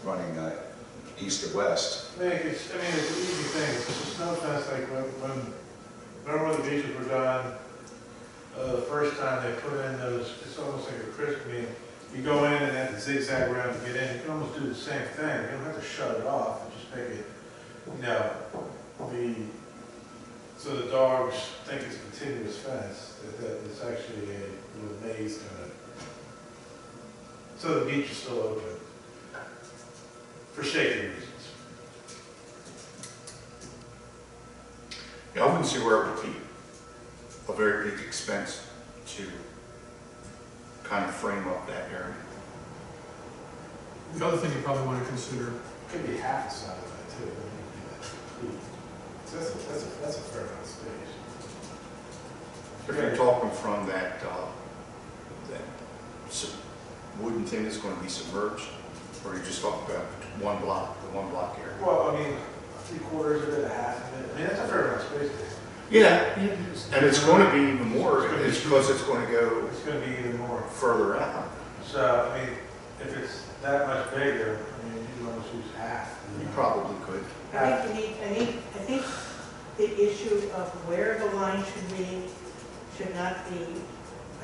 running east to west. I mean, it's an easy thing, it's just a snow fence, like remember when the beaches were done, the first time they put in those, it's almost like a crisp, I mean, you go in and then zigzag around to get in, you can almost do the same thing, you don't have to shut it off, and just make it, you know, so the dogs think it's a continuous fence, that it's actually a little maze kind of, so the beach is still open, for safety reasons. Yeah, I wouldn't see where it would be a very big expense to kind of frame up that area. The other thing you probably want to consider, Could be half the size of that too. So that's a fair amount of space. If you're talking from that wooden thing that's going to be submerged, or you're just talking about the one block area? Well, I mean, 3/4 of it, a half of it, I mean, that's a fair amount of space there. Yeah, and it's going to be even more, it's because it's going to go It's gonna be even more. further out. So, I mean, if it's that much bigger, I mean, you can almost use half. You probably could. I think the issue of where the line should be, should not be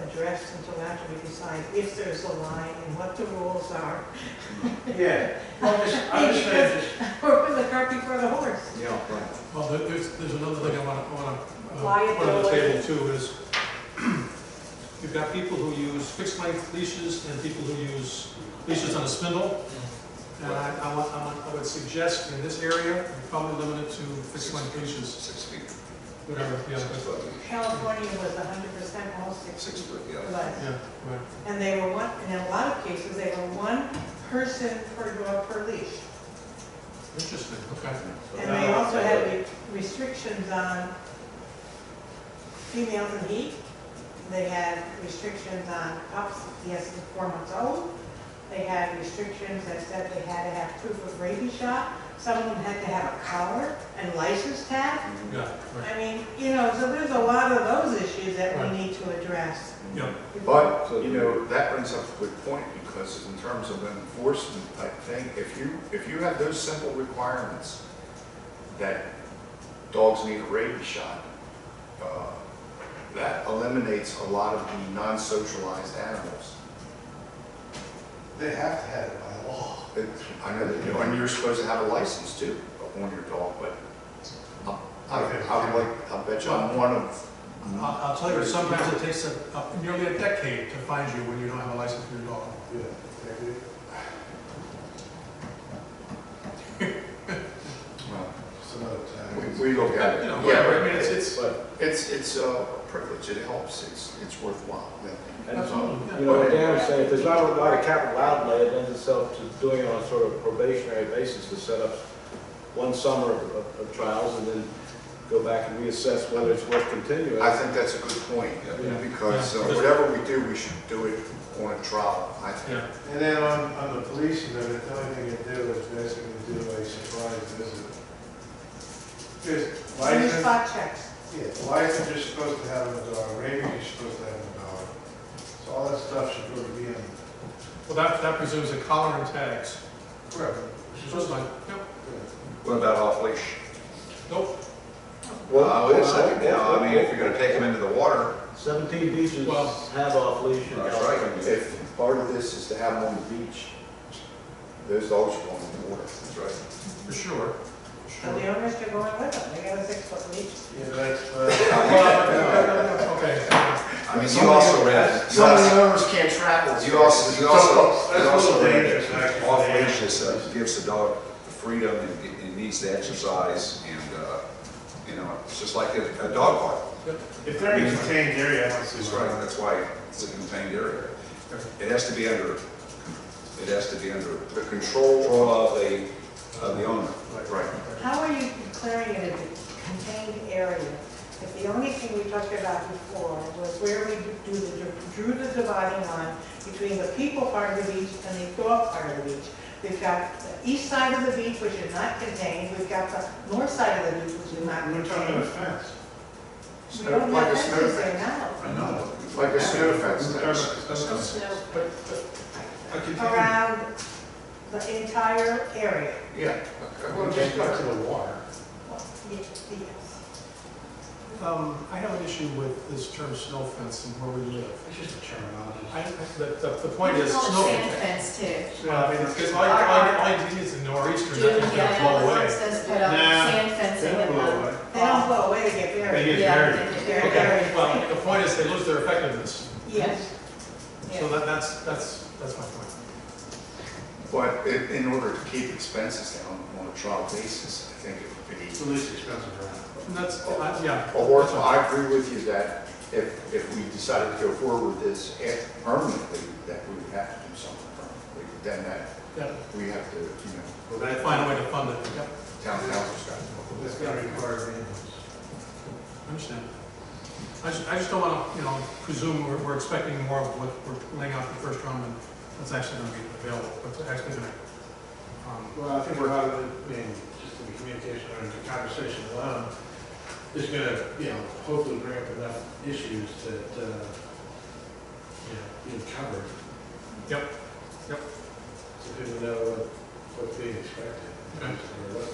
addressed until after we decide if there's a line and what the rules are. Yeah, well, I'm just saying, just, Or put the cart before the horse. Yeah, right. well, there's another thing I want to put on the Liability. table too, is you've got people who use fixed length leashes and people who use leashes on a spindle. And I would suggest in this area, probably limit it to fixed length leashes, 6 feet, whatever, yeah. 6 foot, California was 100% all 6 6 feet foot, yeah. less. Yeah, right. And they were in a lot of cases, they were one person per dog per leash. Interesting, okay. And they also had restrictions on females in heat. They had restrictions on pups, yes, 4 months old. They had restrictions that said they had to have proof of rabies shot. Some of them had to have a collar and license tag. Yeah, right. I mean, you know, so there's a lot of those issues that we need to address. Yeah. But, you know, that brings up a good point, because in terms of enforcement, I think if you have those simple requirements that dogs need a rabies shot, that eliminates a lot of the non-socialized animals. they have to have it by law. I know that, you know, and you're supposed to have a license too on your dog, but I bet you I'm one of. I'll tell you, sometimes it takes nearly a decade to find you when you don't have a license for your dog. Yeah, exactly. Some other time. We look at it, You know, yeah, I mean, it's, it's a privilege, it helps, it's worthwhile. And, absolutely, you know, what Dan was saying, if there's not a lot of capital outlay, it lends itself to doing it on a sort of probationary basis, to set up one summer of trials and then go back and reassess whether it's worth continuing. I think that's a good point, Yeah. because Yeah. whatever we do, we should do it on a trial, I think. yeah. And then on the policing of it, the only thing you do is basically do a surprise visit. Because Any license, spot checks. yeah, license you're supposed to have in the dog, rabies you're supposed to have in the dog. So all that stuff should really be in. Well, that presumes a collar and tags. Correct. Just like, yep. What about off leash? Nope. Well, wait a second now, I mean, if you're gonna take them into the water, 17 beaches Well, have off leash in that's right. California. If part of this is to have them on the beach, those dogs are going in the water. That's right. For sure. So the owners are going with them. They got a 6-foot leash. Yeah, that's, Okay. I mean, you also read, Some of the owners can't travel. you also that's a little read dangerous, that actually. off leash gives the dog the freedom and it needs to exercise and You know, it's just like a dog park. If they're in a contained area, I don't see That's why. right, that's why it's a contained area. It has to be under The control, of the owner. right. How are you declaring it a contained area? If the only thing we talked about before was where we drew the dividing line between the people part of the beach and the dog part of the beach. We've got the east side of the beach, which is not contained. We've got the north side of the beach, which is not We're talking about a contained. fence. We don't Like have a snow fences there fence. now. I know. Like a snow fence. We're talking about a snow fence. Snow. But a contained, Around the entire area. Yeah. well, just up to the water. Yes. I have an issue with this term snow fence and where we live. It's just a terminology. The point is, It's snow. called sand fence too. Well, I mean, because all you need is a nor'easter, Dude, nothing's gonna yeah, blow the away. ones that put up Nah, sand They fencing don't and blow the. away. They don't blow away, they get They buried. get Yeah, buried. they get Okay. buried. Well, the point is, they lose their effectiveness. Yes. So that's my point. But in order to keep expenses down on a trial basis, I think it would be. It's the least expensive around. And that's, yeah. Or I agree with you that if we decided to go forward with this permanently, that we would have to do something permanently. Then that, Yeah, we have to, you know, Well, that, find a way to fund it, yep, town council's got to. that's gonna require maintenance. I understand. I just don't want to, presume we're expecting more of what we're laying out the first round, and that's actually going to be available, what's actually going to, Well, I think we're out of it, I mean, just the communication or the conversation alone is gonna, hopefully bring up enough issues that, being covered. Yep. So people know what's being expected, Okay. or what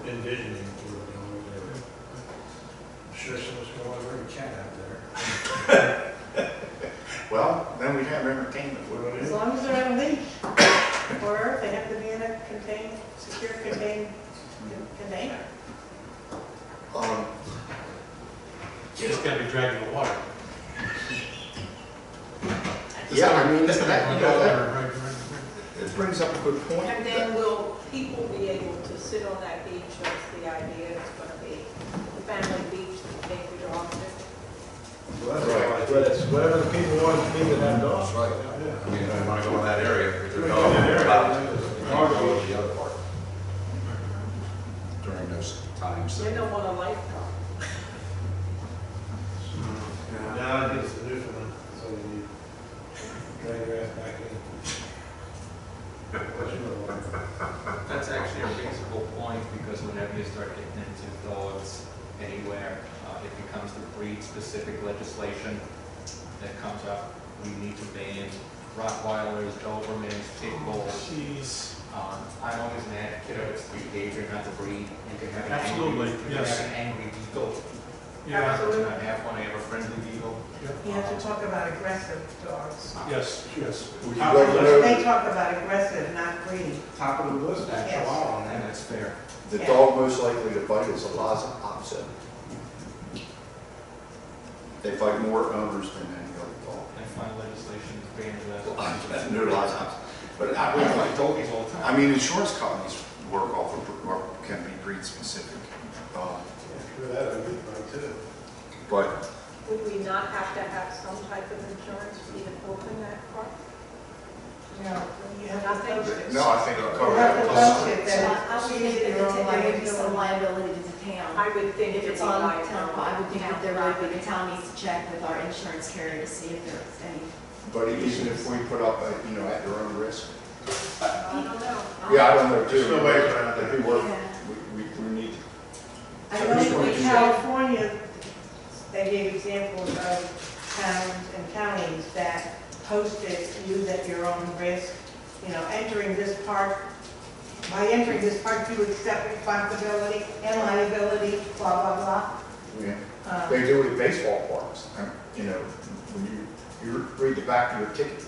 we're envisioning for, whatever. I'm sure someone's gonna want to bring a cat out there. Well, then we have entertainment. What do we As do? long as they're on a leash, or they have to be in a secure container. you just got to be dragged in the water. Yeah, I mean, That's that, gonna you know, that, right. it brings up a good point. And then will people be able to sit on that beach? That's the idea. It's going to be the family beach that you take your dog to. Well, that's Right. all I But it's whatever the people want to be that have dogs. That's right. Yeah. I mean, they want to go in that area, if We they're go in that area, allowed then it's to dog go beach. to the other part during those times. They don't want a lifeguard. Now it gets the Newfoundland, so you drag your ass back in. What's your one? That's actually a reasonable point, because whenever you start getting into dogs anywhere, it becomes the breed-specific legislation that comes up. We need to ban Rottweilers, Dobermans, Pit Bulls. Jeez. I'm always an advocate of its behavior, not the breed. You can have an Absolutely, angry, you can yes. have an angry beagle. Yeah, You can have one, I have a friendly beagle. You have to talk about aggressive dogs. yes. We could go They to talk about aggressive, not greedy. Top of the list, that Yes. chihuahua, And man. that's fair. the dog most likely to bite is a Lhasa Apso. They bite more owners than any other dog. I find legislation is banning Well, that. I know Lhasa Apso. But I really like doggies all the time. I mean, insurance companies work off of, or can be breed specific. Yeah, sure, that would be right too. But Would we not have to have some type of insurance to even open that park? No, you have to post it. no, I think it'll You cover have to that. post it, So that I would it's think that your own there would be some liability. liability to the town. I would think If it'd it's be on liable. town, I would think that there would be, the town needs to check with our insurance carrier to see if there's any. But even if we put up, at their own risk. I don't know. Yeah, I don't know too. There's no way around If it. we work, Yeah. we need. I So know who's going to in do that? California, they gave examples of towns and counties that posted use at your own risk. Entering this park, by entering this park, you accept responsibility and liability, blah, blah, blah. Yeah. They do it at baseball parks. When you read the back of your ticket,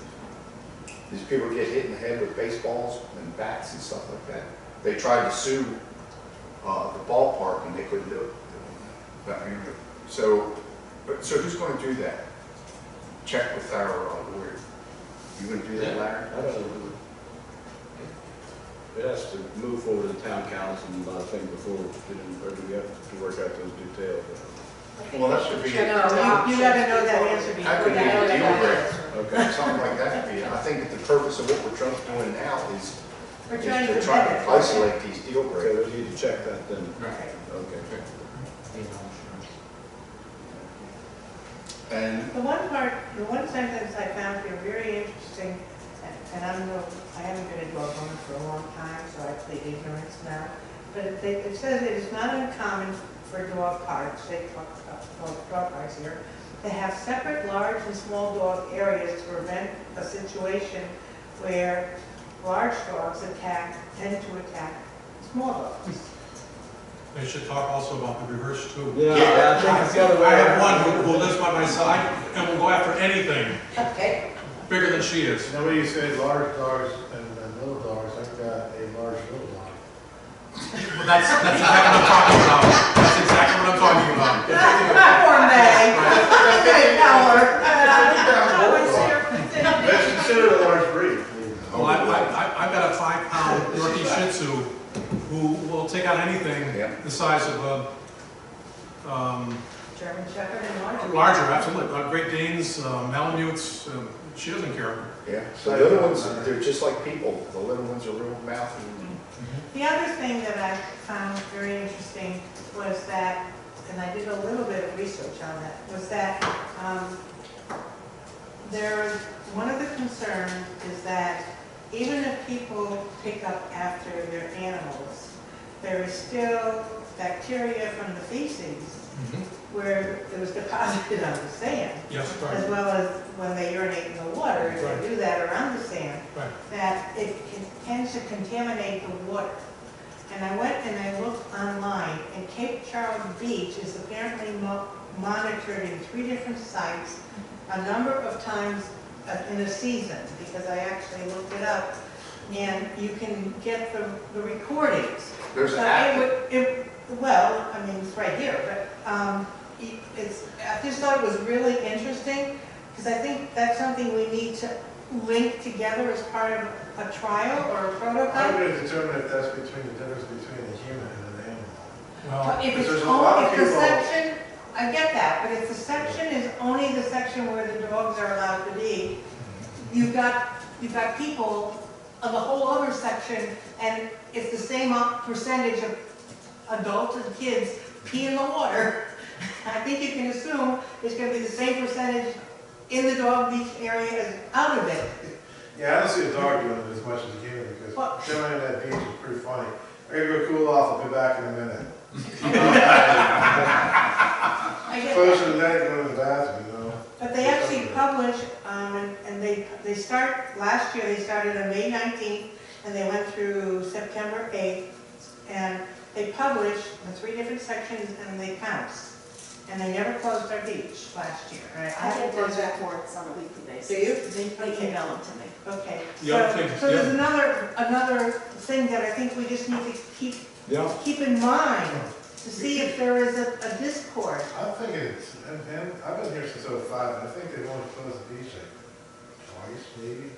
these people get hit in the head with baseballs and bats and stuff like that. They tried to sue the ballpark and they couldn't do it. So who's going to do that? Check with our lawyer. You going to do that, Larry? I don't know. it has to move forward to the town council and a lot of things before, or do we have to work out those details? Well, that should be, No, that you gotta know that answer before could you be know a deal that breaker. answer. Okay. Something like that could be, I think that the purpose of what we're doing now is We're trying to to try to prevent it. isolate these deal Okay, breakers. we need to check that then. Right. Okay. And The one sentence I found here very interesting, and I haven't been a dog owner for a long time, so I plead ignorance now. But it says it is not uncommon for dog parks, they talk about dog parks here, to have separate large and small dog areas to prevent a situation where large dogs tend to attack small dogs. They should talk also about the reverse too. Yeah, I think it's the other way I have around. one who lives by my side and will go after anything Okay. bigger than she is. You know, when you say large dogs and little dogs, I've got a large little dog. But that's exactly what I'm talking about. That's exactly what I'm talking about. Poor May. I'm gonna tell her. That's considered a large breed. Well, I've got a 5-pound Yorkie Shih Tzu who will take on anything Yeah. the size of a German Shepherd and larger. larger, absolutely. Great Danes, Malamutes, she doesn't care. yeah, the little ones, they're just like people. The little ones are real mouthy. The other thing that I found very interesting was that, and I did a little bit of research on that, was that one of the concerns is that even if people pick up after their animals, there is still bacteria from the feces where it was deposited on the sand, Yes, as right. well as when they urinate in the water, if Right. they do that around the sand, Right. that it tends to contaminate the water. And I went and I looked online, and Cape Charles Beach is apparently monitored in 3 different sites a number of times in a season, because I actually looked it up, and you can get the recordings. There's an So app. well, I mean, it's right here, but I just thought it was really interesting, because I think that's something we need to link together as part of a trial or a I'm prototype. going to determine if that's the difference between a human and an animal. Well, If Because it's there's a lot of if the people- section, I get that, but if the section is only the section where the dogs are allowed to be, you've got people of the whole other section, and it's the same percentage of adults and kids pee in the water. I think you can assume it's gonna be the same percentage in the dog beach area as out of it. Yeah, I don't see a dog doing it as much as a human because Well- chilling in that beach is pretty funny. I gotta go cool off, I'll be back in a minute. I get that. Closer to that, go to the bathroom, you know? But they actually publish, and they start, last year, they started on May 19th, and they went through September 8th, and they publish the 3 different sections and they counts. And they never closed our beach last year. I get those reports on a weekly basis. Do you? They Okay. email them to me. Okay, The other thing- so there's another thing that I think we just need to Yeah. keep in mind to see if there is a discourse. I'm thinking it's, and I've been here since '05, and I think they've only closed the beach like twice, maybe.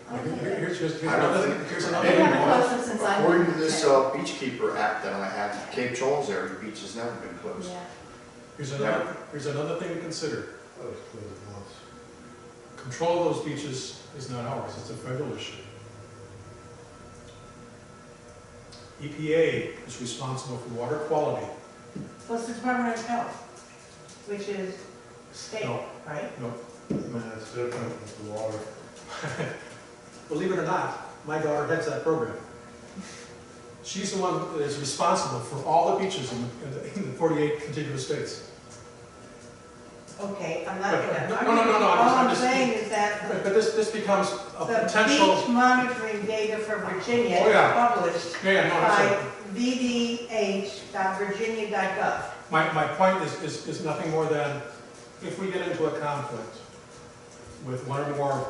here's I don't another, think- here's They another. haven't closed them since I've been. According to this Beachkeeper app that I have, Cape Charles area beach has never been closed. Yeah. Here's another thing to consider. Oh, it's closed once. Control of those beaches is not ours, it's a federal issue. EPA is responsible for water quality. Plus the Department of Health, which is state, No. right? Man, it's different with the water. Believe it or not, my daughter heads that program. She's the one that is responsible for all the beaches in the 48 contiguous states. Okay, I'm not But- gonna. no, All I'm I'm just- saying is that But this becomes a the potential. beach monitoring data for Virginia Oh, yeah. is published Yeah, no, I'm by sorry. vdh.virginia.gov. My point is nothing more than, if we get into a conflict with one or more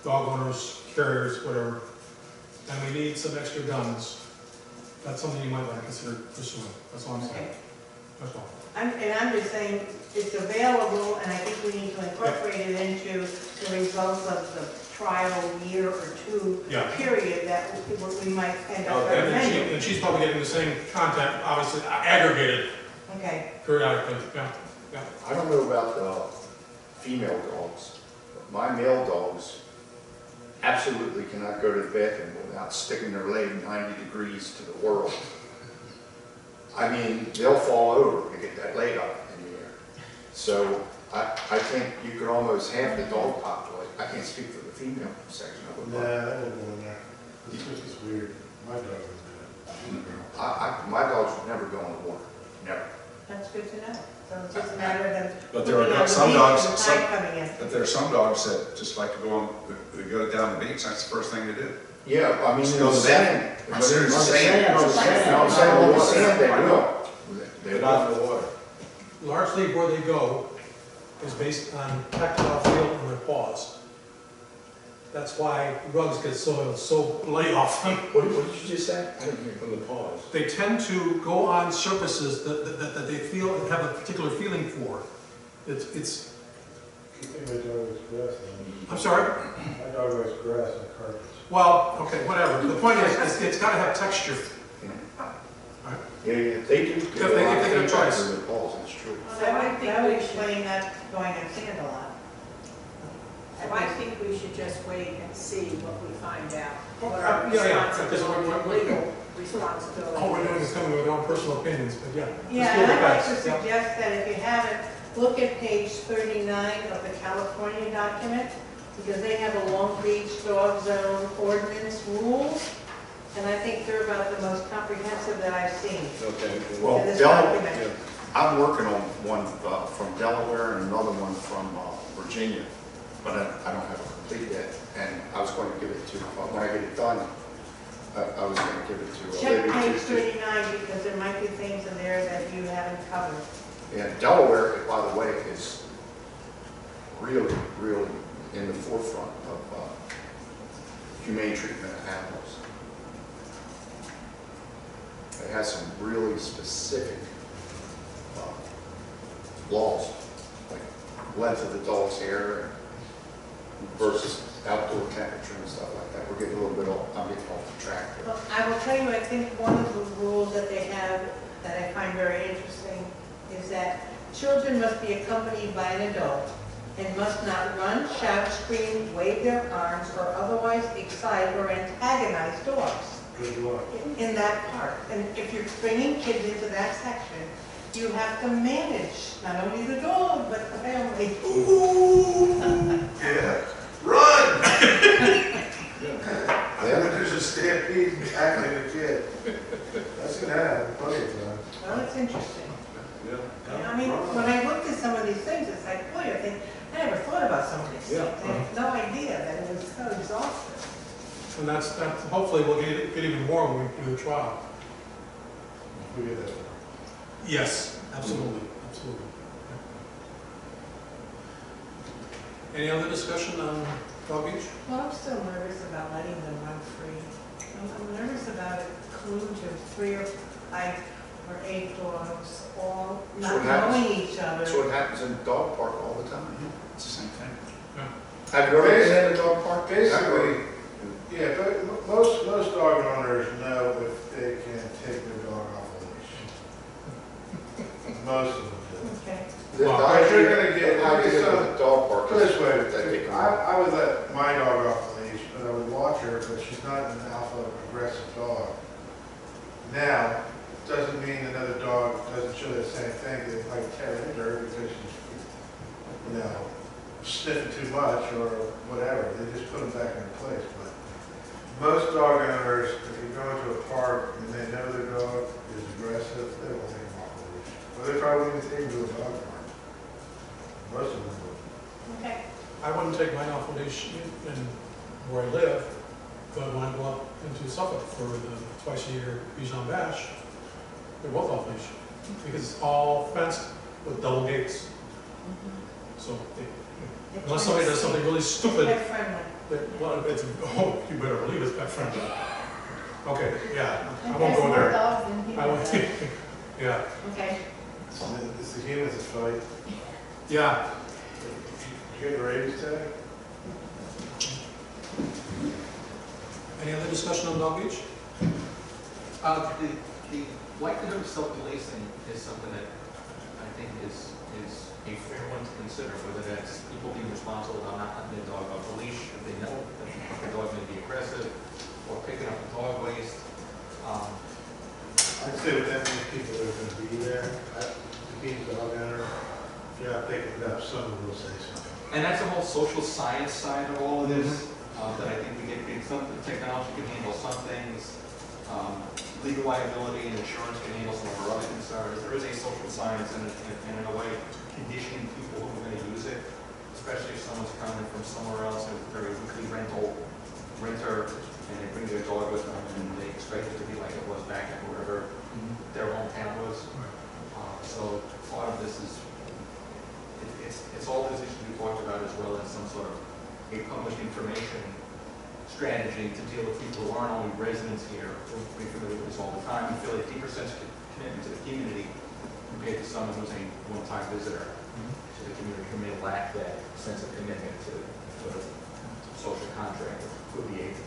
dog owners, carriers, whatever, and we need some extra guns, that's something you might want to consider pursuing. That's all I'm saying. Okay. That's all. I'm just saying it's available, and I think we need to incorporate it into the results of the trial year or two Yeah. period that we might end up Okay. recommending. And she's probably getting the same content, obviously aggregated Okay, periodically, yeah. I don't know about female dogs, but my male dogs absolutely cannot go to the bathroom without sticking their leg 90 degrees to the world. I mean, they'll fall over to get that leg up in the air. So I think you could almost half the dog population. I can't speak for the female section of it. Nah, but that won't go in there. It's just weird. My dog would do it. my dogs would never go in the water, never. that's good to know. So it's just a matter of them. But there are putting on some the dogs- beach and the some- tide coming in. But there are some dogs that just like to go on, they go down the beach, that's the first thing to do. Yeah, I mean, Just in go the to the sand. sand. But I'm serious, on the sand. sand, on the sand, I'm saying on the sand, they will. They They're will. not in the water. Largely where they go is based on tactile feel in their paws. That's why rugs get soiled so late often. What did you just say? I didn't hear. From the paws. They tend to go on surfaces that they feel, have a particular feeling for. It's, I think my dog was grass. I'm sorry? My dog was grass and carpets. Well, okay, whatever. The point is, it's gotta have texture. Yeah, they do. If they get a choice. Their balls, it's true. Well, that would explain that going in sand a lot. So I think we should just wait and see what we find out. Oh, What our yeah, because responsibility, legal responsibility. All we're doing is coming with our own personal opinions, but yeah. let's Yeah, do and the I'd like to best, yeah. suggest that if you haven't, look at page 39 of the California document, because they have a Long Beach dog zone ordinance rules, and I think they're about the most comprehensive that I've seen Okay. Well, in this Delaware, document. I'm working on one from Delaware and another one from Virginia, but I don't have it complete yet. And I was going to give it to, when I get it done, I was going to give it to Check Libby page to- 39, because there might be things in there that you haven't covered. And Delaware, by the way, is really, really in the forefront of humane treatment of animals. It has some really specific laws, like length of the dog's hair versus outdoor temperature and stuff like that. We're getting a little bit off, I'm getting off the track here. Well, I will tell you, I think one of the rules that they have that I find very interesting is that children must be accompanied by an adult and must not run, shout, scream, wave their arms, or otherwise excite or antagonize dogs Good luck. in that part. And if you're bringing kids into that section, you have to manage not only the dog, but the family. Yeah. Run! Yeah. There's a stampede attacking a kid. I've seen that happen plenty of times. Well, it's interesting. Yeah. I mean, when I looked at some of these things, it's like, boy, I never thought about some of these Yeah. things. I had no idea that it was so exhaustive. And that's, hopefully we'll get even more when we do the trial. We get that. Yes, absolutely, absolutely. Any other discussion on Dog Beach? Well, I'm still nervous about letting them run free. I'm nervous about a kludge of 3 or 5 or 8 dogs, all That's what not happens. knowing each other. That's what happens in the dog park all the time. It's the same thing. Have you ever been in a dog park? Basically, yeah, but most dog owners know if they can take their dog off a leash. Most of them Okay. The Well, idea- you're gonna get- the idea of the dog do. park Put it is this way, that they can. I would let my dog off the leash, but I would watch her, but she's not an alpha aggressive dog. Now, doesn't mean another dog doesn't show that same thing, they might tear into her because she's, sniffing too much or whatever, they just put them back in place. But most dog owners, if you go into a park and they know their dog is aggressive, they won't take them off the leash. Or they probably won't take them to a dog park. Most of them will. Okay. I wouldn't take mine off a leash in where I live, but when I go up into Suffolk for the twice-a-year Bichon Bash, they're both off leash, because it's all fenced with double gates. So unless somebody does something really stupid, Pet friendly. well, it's, oh, you better believe it's pet friendly. Okay, yeah, I won't There's go more there. dogs than people. I won't, yeah, Okay. It's the humans that fight. yeah. You get a rabies tag? Any other discussion on Dog Beach? The likelihood of self-policing is something that I think is a fair one to consider, whether that's people being responsible about not letting their dog off a leash if they know that the dog may be aggressive, or picking up the dog waste. I'd say with that many people that are gonna be there, to be the dog owner, if you're not picking it up, someone will say something. And that's the whole social science side of all of this, that I think we get, technology can handle some things, legal liability and insurance can handle some of our other concerns. There is a social science and in a way, conditioning people who are going to use it, especially if someone's coming from somewhere else and they're a weekly renter, and they bring their dog with them and they expect it to be like it was back in wherever their hometown was. So part of this is, it's all those issues we talked about, as well as some sort of a published information strategy to deal with people who aren't only residents here, who are familiar with this all the time, and feel a deeper sense of commitment to the community compared to someone who's a one-time visitor to the community who may lack that sense of commitment to the social contract with the agent.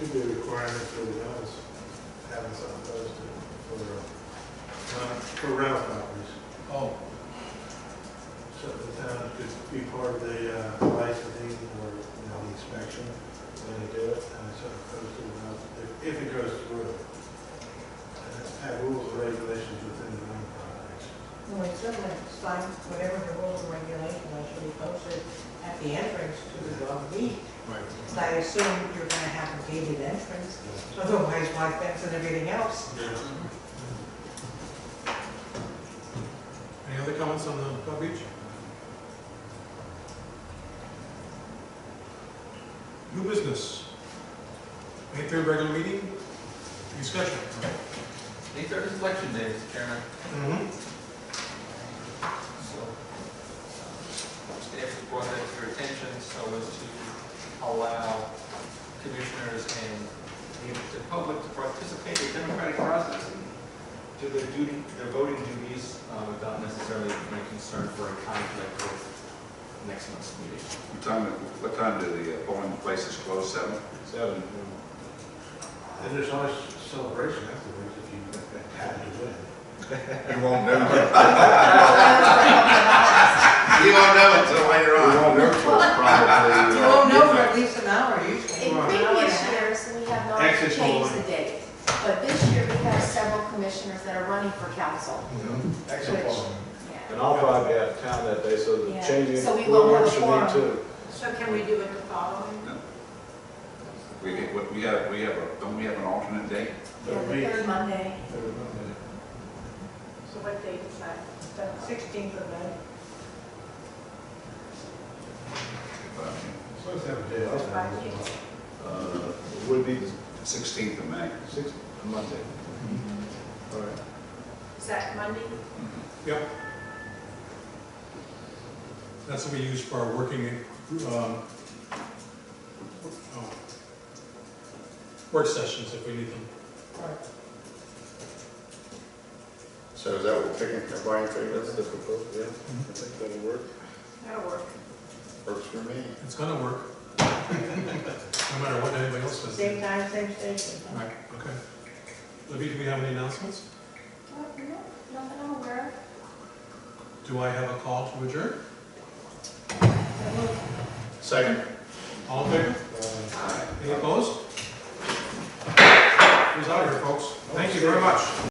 Could be a requirement for the owners, having something posted for rental properties. Oh, So the town could be part of the licensing or, the inspection when they do it, and it's sort of posted about, if it goes through. And have rules and regulations within the rental properties. Well, it's certainly sign whatever the rules and regulations are should be posted at the entrance to the dog beach. right. Because I assume you're gonna have a gated entrance, otherwise why fence and everything else? Any other comments on the Dog Beach? New business. May 3rd regular meeting, discussion. May 3rd is election day, Mr. Chairman. So, staff has brought that to your attention so as to allow commissioners and the public to participate in the democratic process and do their voting duties without necessarily being concerned for a conflict with next month's meeting. What time do the polling places close? 7? 7. And there's always celebration afterwards if you happen to win. You won't know. You won't know until later on. We won't know till probably. You won't know for at least an hour usually. In previous years, we have not Exit changed polling. the date, but this year we have several commissioners that are running for council. Excellent. Yeah. And I'll probably be out of town that day, so Yeah. changing So we won't have a works for me quorum. too. So can we do it the following? Don't we have an alternate date? Yeah, the third Monday. So what date is that? 16th of May. Supposed to have a day off. It would be the 16th of May. 6th, Monday. All right. Is that Monday? Yep. That's what we use for our working, work sessions if we need them. So is that what we're picking, everybody in favor? That's the proposal, yeah. I think that'll work. That'll work. Works for me. It's gonna work. No matter what anybody else says. Same time, same station. Right, okay. Libby, do we have any announcements? No, nothing I'm aware of. Do I have a call to adjourn? Second. All in favor? Any opposed? Who's out here, folks? Thank you very much.